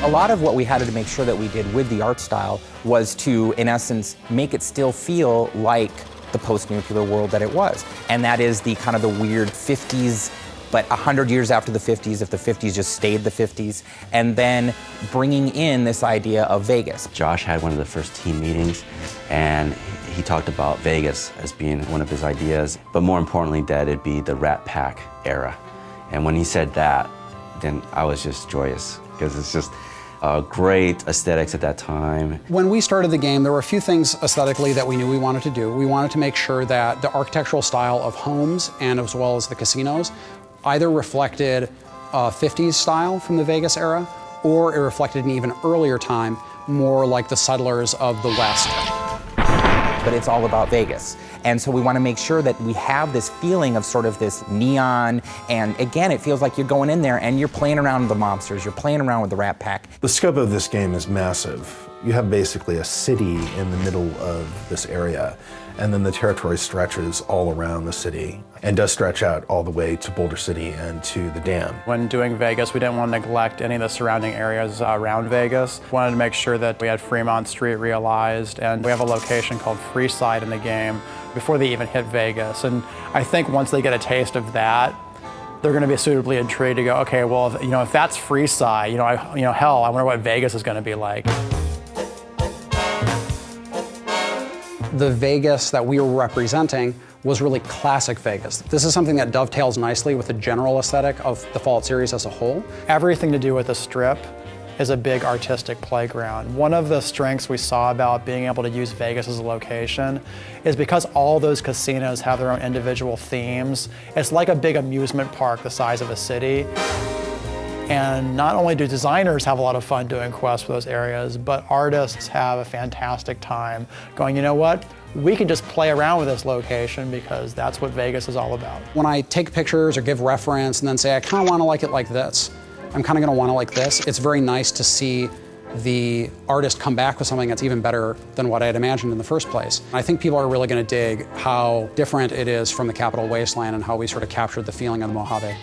A lot of what we had to make sure that we did with the art style was to, in essence, make it still feel like the post-nuclear world that it was. And that is the kind of the weird 50s, but 100 years after the 50s, if the 50s just stayed the 50s, and then bringing in this idea of Vegas. Josh had one of the first team meetings, and he talked about Vegas as being one of his ideas, but more importantly, that it'd be the Rat Pack era. And when he said that, then I was just joyous, because it's just great aesthetics at that time. When we started the game, there were a few things aesthetically that we knew we wanted to do. We wanted to make sure that the architectural style of homes, and as well as the casinos, either reflected 50s style from the Vegas era, or it reflected an even earlier time, more like the settlers of the West. But it's all about Vegas. And so we want to make sure that we have this feeling of sort of this neon, and again, it feels like you're going in there and you're playing around with the mobsters, you're playing around with the Rat Pack. The scope of this game is massive. You have basically a city in the middle of this area, and then the territory stretches all around the city and does stretch out all the way to Boulder City and to the dam. When doing Vegas, we didn't want to neglect any of the surrounding areas around Vegas. We wanted to make sure that we had Fremont Street realized, and we have a location called Freeside in the game before they even hit Vegas. And I think once they get a taste of that, they're going to be suitably intrigued to go, okay, well, if that's Freeside, hell, I wonder what Vegas is going to be like. The Vegas that we were representing was really classic Vegas. This is something that dovetails nicely with the general aesthetic of the Fallout series as a whole. Everything to do with the Strip is a big artistic playground. One of the strengths we saw about being able to use Vegas as a location is because all those casinos have their own individual themes. It's like a big amusement park the size of a city. And not only do designers have a lot of fun doing quests for those areas, but artists have a fantastic time going, you know what? We can just play around with this location because that's what Vegas is all about. When I take pictures or give reference and then say, I kind of want to like it like this, I'm kind of going to want to like this, it's very nice to see the artist come back with something that's even better than what I had imagined in the first place. I think people are really going to dig how different it is from the Capital Wasteland and how we sort of captured the feeling of the Mojave.